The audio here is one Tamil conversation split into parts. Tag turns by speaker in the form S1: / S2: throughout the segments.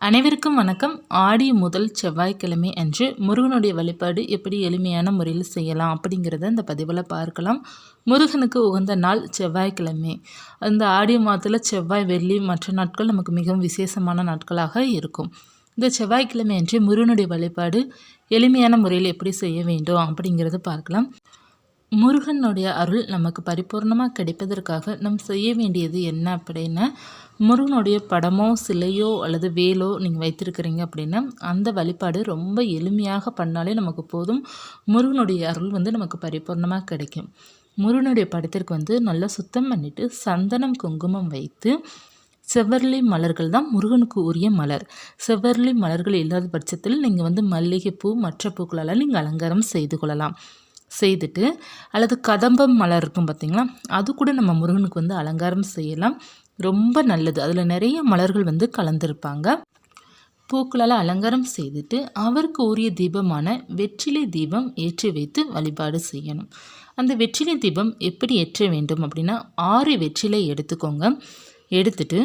S1: அனைவருக்கும் வணக்கம். ஆடி முதல் செவ்வாய்க்கிழமை அன்று முருகனுடைய வழிபாடு எப்படி எளிமையான முறையில் செய்யலாம் அப்படிங்கிறத இந்த பதிவில் பார்க்கலாம். முருகனுக்கு உகந்த நாள் செவ்வாய்க்கிழமை. அந்த ஆடி மாதத்தில் செவ்வாய், வெள்ளி மற்ற நாட்கள் நமக்கு மிகவும் விசேஷமான நாட்களாக இருக்கும். இந்த செவ்வாய்க்கிழமை அன்று முருகனுடைய வழிபாடு எளிமையான முறையில் எப்படி செய்ய வேண்டும் அப்படிங்கிறத பார்க்கலாம். முருகனுடைய அருள் நமக்கு பரிபூர்ணமாக கிடைப்பதற்காக நம் செய்ய வேண்டியது என்ன அப்படின்னா, முருகனுடைய படமோ சிலையோ அல்லது வேலோ நீங்கள் வைத்திருக்கிறீங்க அப்படின்னா அந்த வழிபாடு ரொம்ப எளிமையாக பண்ணாலே நமக்கு போதும். முருகனுடைய அருள் நமக்கு பரிபூர்ணமாக கிடைக்கும். முருகனுடைய படத்திற்கு நல்லா சுத்தம் பண்ணிவிட்டு சந்தனம் குங்குமம் வைத்து, செவ்வரளி மலர்கள் தான் முருகனுக்கு உரிய மலர். செவ்வரளி மலர்கள் இல்லாத பட்சத்தில் நீங்கள் மல்லிகைப்பூ மற்ற பூக்களால் நீங்கள் அலங்காரம் செய்து கொள்ளலாம். செய்துட்டு அல்லது கதம்பம் மலர் இருக்கும் பார்த்திங்களா, அது கூட நம்ம முருகனுக்கு அலங்காரம் செய்யலாம். ரொம்ப நல்லது. அதில் நிறைய மலர்கள் கலந்துருப்பாங்க. பூக்களால் அலங்காரம் செய்துட்டு அவருக்கு உரிய தீபமான வெற்றிலை தீபம் ஏற்றி வைத்து வழிபாடு செய்யணும். அந்த வெற்றிலை தீபம் எப்படி ஏற்ற வேண்டும் அப்படின்னா, 6 வெற்றிலை எடுத்துக்கோங்க. எடுத்துட்டு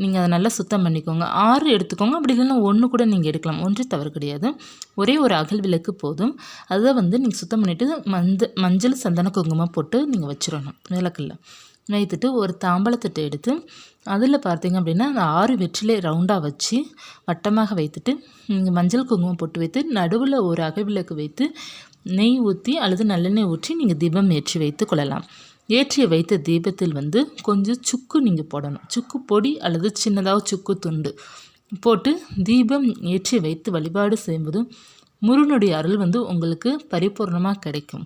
S1: நீங்கள் அதை நல்லா சுத்தம் பண்ணிக்கோங்க. 6 எடுத்துக்கோங்க. அப்படி இல்லைன்னா 1 கூட நீங்கள் எடுக்கலாம். ஒன்று தவறு கிடையாது. ஒரே ஒரு அகல் விளக்கு போதும். அதை நீங்கள் சுத்தம் பண்ணிவிட்டு மஞ்சள் சந்தன குங்குமம் போட்டு நீங்கள் வச்சிடணும். விளக்கில் வைத்துட்டு ஒரு தாம்பழத்தட்டை எடுத்து அதில் பார்த்தீங்க அப்படின்னா அந்த 6 வெற்றிலை ரவுண்டாக வச்சு வட்டமாக வைத்துட்டு நீங்கள் மஞ்சள் குங்குமம் போட்டு வைத்து நடுவில் ஒரு அகல் விளக்கு வைத்து நெய் ஊற்றி அல்லது நல்லெண்ணெய் ஊற்றி நீங்கள் தீபம் ஏற்றி வைத்து கொள்ளலாம். ஏற்றி வைத்த தீபத்தில் கொஞ்சம் சுக்கு நீங்கள் போடணும். சுக்கு பொடி அல்லது சின்னதாக சுக்கு துண்டு போட்டு தீபம் ஏற்றி வைத்து வழிபாடு செய்யும்போது முருகனுடைய அருள் உங்களுக்கு பரிபூர்ணமாக கிடைக்கும்.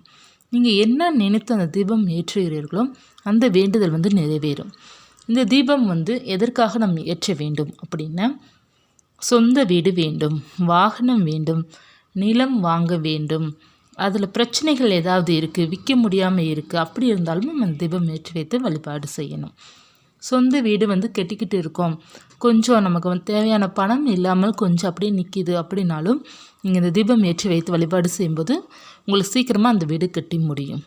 S1: நீங்கள் என்ன நினைத்து அந்த தீபம் ஏற்றுகிறீர்களோ அந்த வேண்டுதல் நிறைவேறும். இந்த தீபம் எதற்காக நம்ம ஏற்ற வேண்டும் அப்படின்னா, சொந்த வீடு வேண்டும், வாகனம் வேண்டும், நிலம் வாங்க வேண்டும், அதில் பிரச்சனைகள் ஏதாவது இருக்குது, விற்க முடியாமல் இருக்குது, அப்படி இருந்தாலும் நம்ம தீபம் ஏற்றி வைத்து வழிபாடு செய்யணும். சொந்த வீடு கட்டிக்கிட்டு இருக்கோம், கொஞ்சம் நமக்கு தேவையான பணம் இல்லாமல் கொஞ்சம் அப்படியே நிற்கிது அப்படின்னாலும் நீங்கள் இந்த தீபம் ஏற்றி வைத்து வழிபாடு செய்யும்போது உங்களுக்கு சீக்கிரமாக அந்த வீடு கட்டி முடியும்.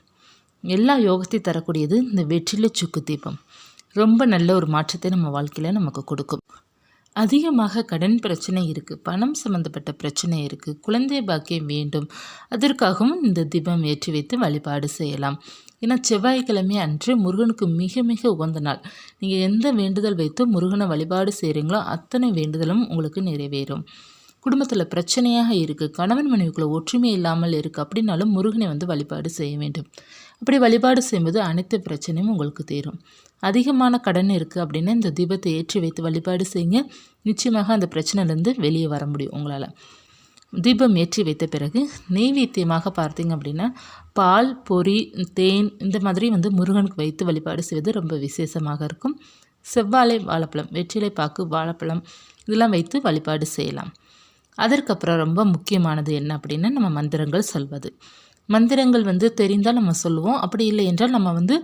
S1: எல்லா யோகத்தையும் தரக்கூடியது இந்த வெற்றிலை சுக்கு தீபம். ரொம்ப நல்ல ஒரு மாற்றத்தை நம்ம வாழ்க்கையில் நமக்கு கொடுக்கும். அதிகமாக கடன் பிரச்சனை இருக்குது, பணம் சம்மந்தப்பட்ட பிரச்சனை இருக்குது, குழந்தை பாக்கியம் வேண்டும், அதற்காகவும் இந்த தீபம் ஏற்றி வைத்து வழிபாடு செய்யலாம். ஏன்னா செவ்வாய்க்கிழமை அன்று முருகனுக்கு மிக மிக உகந்த நாள். நீங்கள் எந்த வேண்டுதல் வைத்து முருகனை வழிபாடு செய்கிறீங்களோ அத்தனை வேண்டுதலும் உங்களுக்கு நிறைவேறும். குடும்பத்தில் பிரச்சனையாக இருக்குது, கணவன் மனைவிக்குள்ள ஒற்றுமை இல்லாமல் இருக்குது அப்படின்னாலும் முருகனை வழிபாடு செய்ய வேண்டும். அப்படி வழிபாடு செய்யும்போது அனைத்து பிரச்சனையும் உங்களுக்கு தீரும். அதிகமான கடன் இருக்குது அப்படின்னா இந்த தீபத்தை ஏற்றி வைத்து வழிபாடு செய்யுங்க. நிச்சயமாக அந்த பிரச்சனையிலேருந்து வெளியே வர முடியும் உங்களால். தீபம் ஏற்றி வைத்த பிறகு நெய்வேத்தியமாக பார்த்தீங்க அப்படின்னா பால், பொரி, தேன் இந்த மாதிரி முருகனுக்கு வைத்து வழிபாடு செய்வது ரொம்ப விசேஷமாக இருக்கும். செவ்வாழை, வாழைப்பழம், வெற்றிலை பாக்கு, வாழைப்பழம் இதெல்லாம் வைத்து வழிபாடு செய்யலாம். அதற்கப்புறம் ரொம்ப முக்கியமானது என்ன அப்படின்னா, நம்ம மந்திரங்கள் சொல்வது. மந்திரங்கள் தெரிந்தால் நம்ம சொல்லுவோம். அப்படி இல்லை என்றால் நம்ம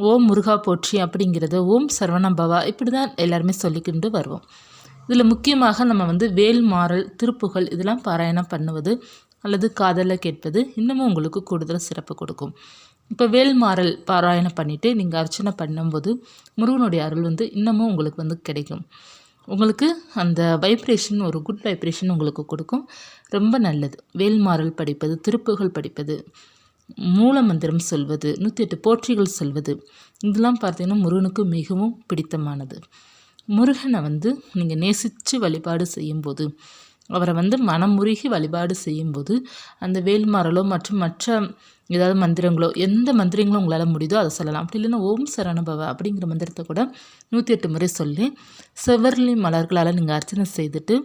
S1: ஓம் முருகா போற்றி அப்படிங்கிறது, ஓம் சரவணபவா இப்படி தான் எல்லாருமே சொல்லிக்கிட்டு வருவோம். இதில் முக்கியமாக நம்ம வேல் மாறல், திருப்புகழ் இதெல்லாம் பாராயணம் பண்ணுவது அல்லது காதலில் கேட்பது இன்னமும் உங்களுக்கு கூடுதல் சிறப்பு கொடுக்கும். இப்போ வேல் மாறல் பாராயணம் பண்ணிவிட்டு நீங்கள் அர்ச்சனை பண்ணும்போது முருகனுடைய அருள் இன்னமும் உங்களுக்கு கிடைக்கும். உங்களுக்கு அந்த வைப்ரேஷன், ஒரு குட் வைப்ரேஷன் உங்களுக்கு கொடுக்கும். ரொம்ப நல்லது. வேல்மாறல் படிப்பது, திருப்புகள் படிப்பது, மூல மந்திரம் சொல்வது, 108 போற்றிகள் சொல்வது இதெல்லாம் பார்த்தீங்கன்னா முருகனுக்கு மிகவும் பிடித்தமானது. முருகனை நீங்கள் நேசித்து வழிபாடு செய்யும்போது, அவரை மனம் முருகி வழிபாடு செய்யும்போது அந்த வேல்மாறலோ மற்றும் மற்ற ஏதாவது மந்திரங்களோ, எந்த மந்திரங்களும் உங்களால் முடியுதோ அதை சொல்லலாம். அப்படி இல்லைன்னா ஓம் சரவணபவ அப்படிங்கிற மந்திரத்தை கூட 108 முறை சொல்லி செவ்வரளி மலர்களால் நீங்கள் அர்ச்சனை செய்துட்டு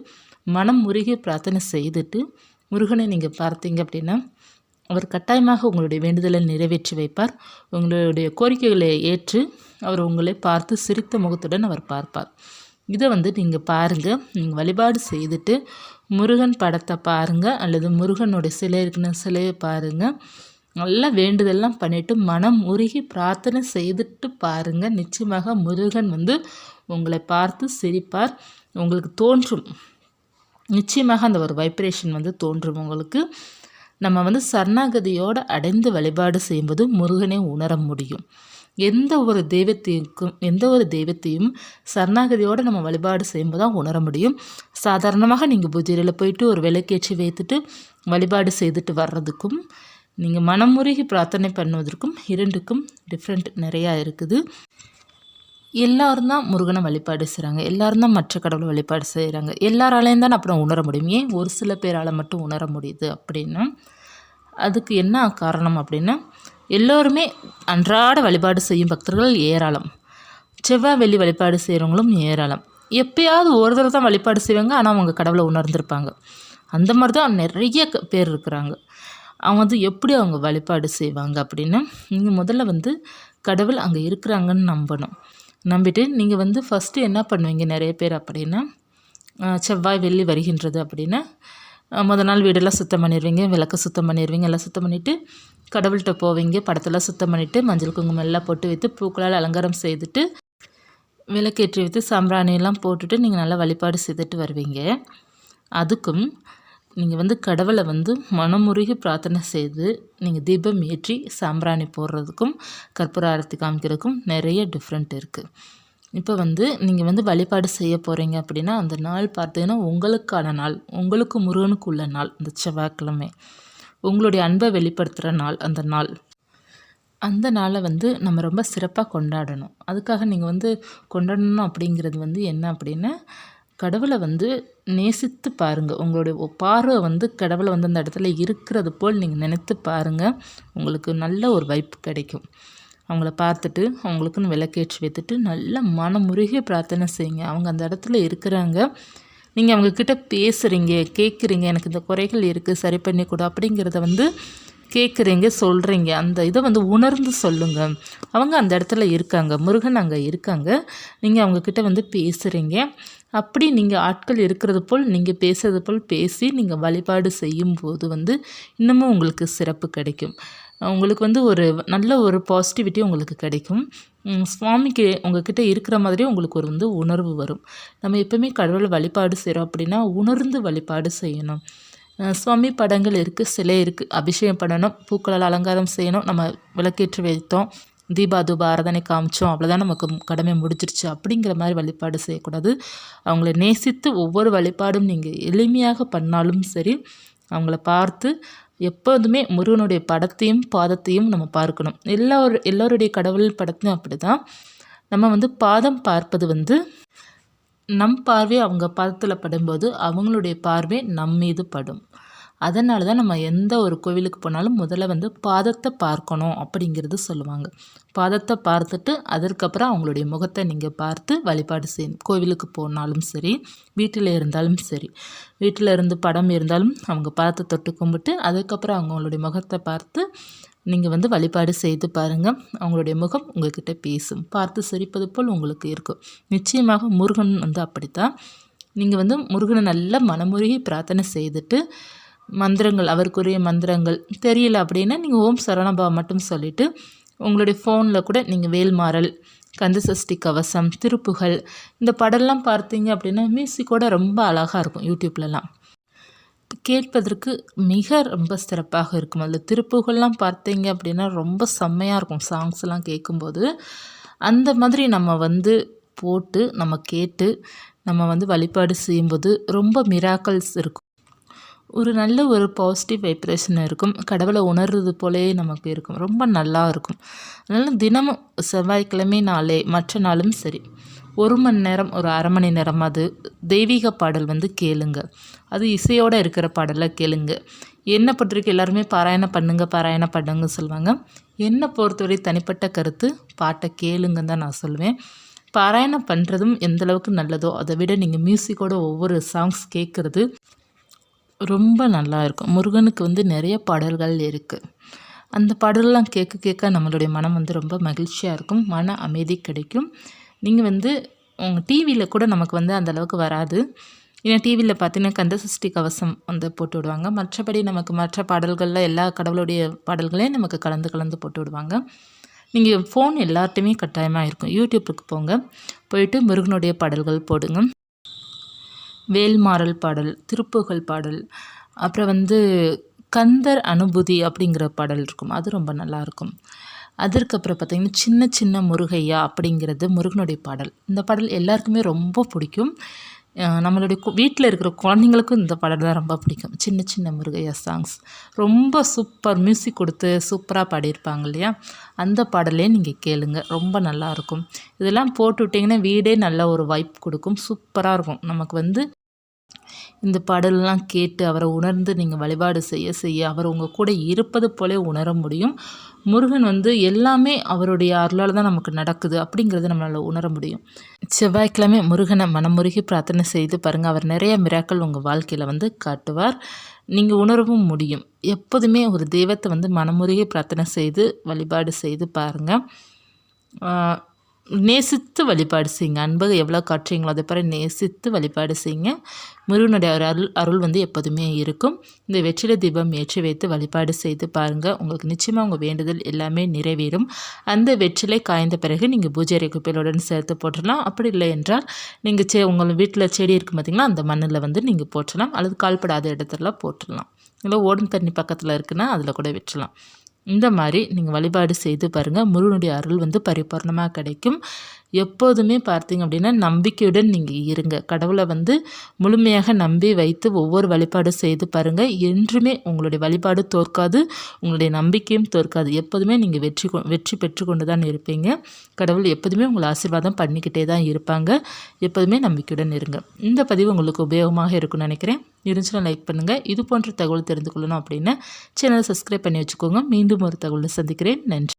S1: மனம் முருகி பிரார்த்தனை செய்துட்டு முருகனை நீங்கள் பார்த்தீங்க அப்படின்னா அவர் கட்டாயமாக உங்களுடைய வேண்டுதலை நிறைவேற்றி வைப்பார். உங்களுடைய கோரிக்கைகளை ஏற்று அவர் உங்களை பார்த்து சிரித்த முகத்துடன் அவர் பார்ப்பார். இதை நீங்கள் பாருங்கள். நீங்கள் வழிபாடு செய்துட்டு முருகன் படத்தை பாருங்கள் அல்லது முருகனுடைய சிலை இருக்குன்னு சிலையை பாருங்கள். நல்லா வேண்டுதெல்லாம் பண்ணிவிட்டு மனம் உருகி பிரார்த்தனை செய்துட்டு பாருங்கள். நிச்சயமாக முருகன் உங்களை பார்த்து சிரிப்பார். உங்களுக்கு தோன்றும், நிச்சயமாக அந்த ஒரு வைப்ரேஷன் தோன்றும் உங்களுக்கு. நம்ம சரணாகதியோடு அடைந்து வழிபாடு செய்யும்போது முருகனை உணர முடியும். எந்த ஒரு தெய்வத்தையும் சரணாகதியோடு நம்ம வழிபாடு செய்யும்போது தான் உணர முடியும். சாதாரணமாக நீங்கள் பூஜையில் போயிட்டு ஒரு விளக்கேற்றி வைத்துட்டு வழிபாடு செய்துட்டு வர்றதுக்கும் நீங்கள் மனமுருகி பிரார்த்தனை பண்ணுவதற்கும் 2க்கும் டிஃப்ரெண்ட் நிறையா இருக்குது. எல்லாரும் தான் முருகனை வழிபாடு செய்கிறாங்க, எல்லாரும் தான் மற்ற கடவுளை வழிபாடு செய்கிறாங்க. எல்லாராலையும் தான் அப்புறம் உணர முடியும். ஏன் ஒரு சில பேரால் மட்டும் உணர முடியுது அப்படின்னா, அதுக்கு என்ன காரணம் அப்படின்னா, எல்லோருமே அன்றாட வழிபாடு செய்யும் பக்தர்கள் ஏராளம், செவ்வாய் வெள்ளி வழிபாடு செய்கிறவங்களும் ஏராளம். எப்பயாவது ஒரு தடவை தான் வழிபாடு செய்வாங்க, ஆனால் அவங்க கடவுளை உணர்ந்திருப்பாங்க. அந்த மாதிரி தான் நிறைய பேர் இருக்கிறாங்க. அவங்க வந்து எப்படி அவங்க வழிபாடு செய்வாங்க அப்படின்னா, நீங்கள் முதல்ல கடவுள் அங்கே இருக்கிறாங்கன்னு நம்பணும். நம்பிட்டு நீங்கள் ஃபஸ்ட்டு என்ன பண்ணுவீங்க நிறைய பேர் அப்படின்னா, செவ்வாய் வெள்ளி வருகின்றது அப்படின்னா முதல் நாள் வீடெல்லாம் சுத்தம் பண்ணிடுவீங்க, விளக்க சுத்தம் பண்ணிடுவீங்க, எல்லாம் சுத்தம் பண்ணிவிட்டு கடவுள்கிட்ட போவீங்க, படத்தெல்லாம் சுத்தம் பண்ணிவிட்டு மஞ்சள் குங்குமம் எல்லாம் போட்டு வைத்து பூக்களால் அலங்காரம் செய்துட்டு விளக்கேற்றி வைத்து சாம்பிராணியெல்லாம் போட்டுட்டு நீங்கள் நல்லா வழிபாடு செய்துட்டு வருவீங்க. அதுக்கும் நீங்கள் கடவுளை மனமுருகி பிரார்த்தனை செய்து நீங்கள் தீபம் ஏற்றி சாம்பிராணி போடுறதுக்கும் கற்பூர ஆரத்தி காமிக்கிறதுக்கும் நிறைய டிஃப்ரெண்ட் இருக்குது. இப்போ நீங்கள் வழிபாடு செய்ய போகிறீங்க அப்படின்னா, அந்த நாள் பார்த்தீங்கன்னா உங்களுக்கான நாள், உங்களுக்கு முருகனுக்கு உள்ள நாள். இந்த செவ்வாய்க்கிழமை உங்களுடைய அன்பை வெளிப்படுத்துகிற நாள். அந்த நாளை நம்ம ரொம்ப சிறப்பாக கொண்டாடணும். அதுக்காக நீங்கள் கொண்டாடணும் அப்படிங்கிறது என்ன அப்படின்னா, கடவுளை நேசித்து பாருங்கள். உங்களுடைய பார்வை கடவுளை அந்த இடத்துல இருக்கிறது போல் நீங்கள் நினைத்து பாருங்கள். உங்களுக்கு நல்ல ஒரு வைப்பு கிடைக்கும். அவங்கள பார்த்துட்டு அவங்களுக்குன்னு விளக்கேற்றி வைத்துட்டு நல்ல மனமுருகி பிரார்த்தனை செய்யுங்க. அவங்க அந்த இடத்துல இருக்கிறாங்க, நீங்கள் அவங்கக்கிட்ட பேசுகிறீங்க, கேட்குறீங்க, எனக்கு இந்த குறைகள் இருக்குது சரி பண்ணி கொடு அப்படிங்கிறத கேட்குறீங்க, சொல்கிறீங்க. அந்த இதை உணர்ந்து சொல்லுங்கள். அவங்க அந்த இடத்துல இருக்காங்க, முருகன் அங்கே இருக்காங்க, நீங்கள் அவங்கக்கிட்ட பேசுகிறீங்க. அப்படி நீங்கள் ஆட்கள் இருக்கிறது போல் நீங்கள் பேசுறது போல் பேசி நீங்கள் வழிபாடு செய்யும்போது இன்னமும் உங்களுக்கு சிறப்பு கிடைக்கும். உங்களுக்கு ஒரு நல்ல ஒரு பாசிட்டிவிட்டி உங்களுக்கு கிடைக்கும். சுவாமிக்கு உங்கள்கிட்ட இருக்கிற மாதிரி உங்களுக்கு ஒரு உணர்வு வரும். நம்ம எப்போவுமே கடவுளை வழிபாடு செய்கிறோம் அப்படின்னா உணர்ந்து வழிபாடு செய்யணும். சுவாமி படங்கள் இருக்குது, சிலை இருக்குது, அபிஷேகம் பண்ணணும், பூக்களால் அலங்காரம் செய்யணும், நம்ம விளக்கேற்றி வைத்தோம், தூப ஆராதனை காமிச்சோம், அவ்வளோதான் நமக்கு கடமை முடிஞ்சிருச்சு அப்படிங்கிற மாதிரி வழிபாடு செய்யக்கூடாது. அவங்கள நேசித்து ஒவ்வொரு வழிபாடும் நீங்கள் எளிமையாக பண்ணாலும் சரி, அவங்கள பார்த்து எப்போதுமே முருகனுடைய படத்தையும் பாதத்தையும் நம்ம பார்க்கணும். எல்லோருடைய கடவுள் படத்தையும் அப்படி தான். நம்ம பாதம் பார்ப்பது நம் பார்வை அவங்க பாதத்தில் படும்போது அவங்களுடைய பார்வை நம் மீது படும். அதனால தான் நம்ம எந்த ஒரு கோவிலுக்கு போனாலும் முதல்ல பாதத்தை பார்க்கணும் அப்படிங்கிறது சொல்லுவாங்க. பாதத்தை பார்த்துட்டு அதற்கப்புறம் அவங்களுடைய முகத்தை நீங்கள் பார்த்து வழிபாடு செய்யணும். கோவிலுக்கு போனாலும் சரி, வீட்டில் இருந்தாலும் சரி, வீட்டில் இருந்து படம் இருந்தாலும் அவங்க பாதத்தை தொட்டு கும்பிட்டு அதுக்கப்புறம் அவங்களுடைய முகத்தை பார்த்து நீங்கள் வழிபாடு செய்து பாருங்கள். அவங்களுடைய முகம் உங்கள்கிட்ட பேசும், பார்த்து சிரிப்பது போல் உங்களுக்கு இருக்கும். நிச்சயமாக முருகன் அப்படித்தான். நீங்கள் முருகனை நல்லா மனமுருகி பிரார்த்தனை செய்துட்டு மந்திரங்கள், அவருக்குரிய மந்திரங்கள் தெரியல அப்படின்னா நீங்கள் ஓம் சரவணபவ மட்டும் சொல்லிவிட்டு உங்களுடைய ஃபோனில் கூட நீங்கள் வேல்மாறல், கந்தசஷ்டி கவசம், திருப்புகழ் இந்த படம்லாம் பார்த்தீங்க அப்படின்னா மியூசிக்கோட ரொம்ப அழகாக இருக்கும். யூடியூப்லலாம் கேட்பதற்கு ரொம்ப சிறப்பாக இருக்கும். அதில் திருப்புகள்லாம் பார்த்தீங்க அப்படின்னா ரொம்ப செம்மையாக இருக்கும். சாங்ஸ்லாம் கேட்கும்போது அந்த மாதிரி நம்ம போட்டு நம்ம கேட்டு நம்ம வழிபாடு செய்யும்போது ரொம்ப மிராக்கல்ஸ் இருக்கும். ஒரு நல்ல ஒரு பாசிட்டிவ் வைப்ரேஷன் இருக்கும். கடவுளை உணர்றது போலே நமக்கு இருக்கும். ரொம்ப நல்லா இருக்கும். அதனால் தினமும் செவ்வாய்க்கிழமை நாளே மற்ற நாளும் சரி 1 மணி நேரம், ஒரு அரை மணி நேரம் அது தெய்வீக பாடல் கேளுங்க. அது இசையோடு இருக்கிற பாடலை கேளுங்க. என்னை பொறுத்தவரைக்கும் எல்லாருமே பாராயணம் பண்ணுங்க சொல்லுவாங்க. என்னை பொறுத்தவரை தனிப்பட்ட கருத்து பாட்டை கேளுங்கன்னு தான் நான் சொல்லுவேன். பாராயணம் பண்ணுறதும் எந்தளவுக்கு நல்லதோ அதை விட நீங்கள் மியூசிக்கோட ஒவ்வொரு சாங்ஸ் கேட்குறது ரொம்ப நல்லா இருக்கும். முருகனுக்கு நிறைய பாடல்கள் இருக்குது. அந்த பாடல்லாம் கேட்க கேட்க நம்மளுடைய மனம் ரொம்ப மகிழ்ச்சியாக இருக்கும், மன அமைதி கிடைக்கும். நீங்கள் உங்கள் டிவியில் கூட நமக்கு அந்தளவுக்கு வராது. ஏன்னா டிவியில் பார்த்தீங்கன்னா கந்தசஷ்டி கவசம் போட்டு விடுவாங்க. மற்றபடி நமக்கு மற்ற பாடல்களில் எல்லா கடவுளுடைய பாடல்களையும் நமக்கு கலந்து போட்டு விடுவாங்க. நீங்கள் ஃபோன் எல்லார்ட்டையுமே கட்டாயமாக இருக்கும். யூடியூப்புக்கு போயிட்டு முருகனுடைய பாடல்கள் போடுங்க. வேல்மாறல் பாடல், திருப்புகழ் பாடல், அப்புறம் கந்தர் அனுபூதி அப்படிங்கிற பாடல் இருக்கும். அது ரொம்ப நல்லாயிருக்கும். அதற்கப்புறம் பார்த்திங்கன்னா சின்ன சின்ன முருகையா அப்படிங்கிறது முருகனுடைய பாடல். இந்த பாடல் எல்லாருக்குமே ரொம்ப பிடிக்கும். நம்மளுடைய வீட்டில் இருக்கிற குழந்தைங்களுக்கும் இந்த பாடல் தான் ரொம்ப பிடிக்கும். சின்ன சின்ன முருகையா சாங்ஸ் ரொம்ப சூப்பர் மியூசிக் கொடுத்து சூப்பராக பாடியிருப்பாங்க இல்லையா? அந்த பாடலே நீங்கள் கேளுங்க, ரொம்ப நல்லாயிருக்கும். இதெல்லாம் போட்டு விட்டிங்கன்னா வீடே நல்ல ஒரு வைப் கொடுக்கும், சூப்பராக இருக்கும். நமக்கு இந்த பாடலெல்லாம் கேட்டு அவரை உணர்ந்து நீங்கள் வழிபாடு செய்ய செய்ய அவர் உங்கள் கூட இருப்பது போல உணர முடியும். முருகன் எல்லாமே அவருடைய அருளால் தான் நமக்கு நடக்குது அப்படிங்கிறத நம்மளால் உணர முடியும். செவ்வாய்க்கிழமை முருகனை மனமுருகி பிரார்த்தனை செய்து பாருங்கள். அவர் நிறைய மிராக்கள் உங்கள் வாழ்க்கையில் காட்டுவார். நீங்கள் உணரவும் முடியும். எப்போதுமே ஒரு தெய்வத்தை மனமுருகி பிரார்த்தனை செய்து வழிபாடு செய்து பாருங்கள். நேசித்து வழிபாடு செய்யுங்க. அன்பை எவ்வளோ காட்டுறீங்களோ அதை பாரு நேசித்து வழிபாடு செய்யுங்க. முருகனுடைய அருள் எப்போதுமே இருக்கும். இந்த வெற்றிலை தீபம் ஏற்றி வைத்து வழிபாடு செய்து பாருங்கள். உங்களுக்கு நிச்சயமாக உங்கள் வேண்டுதல் எல்லாமே நிறைவேறும். அந்த வெற்றிலை காய்ந்த பிறகு நீங்கள் பூஜை அறை குப்பைகளுடன் சேர்த்து போட்டுடலாம். அப்படி இல்லை என்றால் நீங்கள் உங்கள் வீட்டில் செடி இருக்கும் பார்த்திங்களா, அந்த மண்ணில் நீங்கள் போட்டுடலாம். அல்லது கால்படாத இடத்துல போட்டுடலாம். இல்லை ஓடும் தண்ணி பக்கத்தில் இருக்குன்னா அதில் கூட விட்டுடலாம். இந்த மாதிரி நீங்கள் வழிபாடு செய்து பாருங்கள். முருகனுடைய அருள் பரிபூர்ணமாக கிடைக்கும். எப்போதுமே பார்த்தீங்க அப்படின்னா நம்பிக்கையுடன் நீங்கள் இருங்க. கடவுளை முழுமையாக நம்பி வைத்து ஒவ்வொரு வழிபாடு செய்து பாருங்கள். என்றுமே உங்களுடைய வழிபாடு தோற்காது, உங்களுடைய நம்பிக்கையும் தோற்காது. எப்போதுமே நீங்கள் வெற்றி பெற்று கொண்டு தான் இருப்பீங்க. கடவுள் எப்போதுமே உங்களை ஆசீர்வாதம் பண்ணிக்கிட்டே தான் இருப்பாங்க. எப்போதுமே நம்பிக்கையுடன் இருங்க. இந்த பதிவு உங்களுக்கு உபயோகமாக இருக்கும்னு நினைக்கிறேன். இருந்துச்சுன்னா லைக் பண்ணுங்கள். இது போன்ற தகவல் தெரிந்து கொள்ளணும் அப்படின்னா சேனலை சப்ஸ்கிரைப் பண்ணி வச்சுக்கோங்க. மீண்டும் ஒரு தகவலை சந்திக்கிறேன். நன்றி.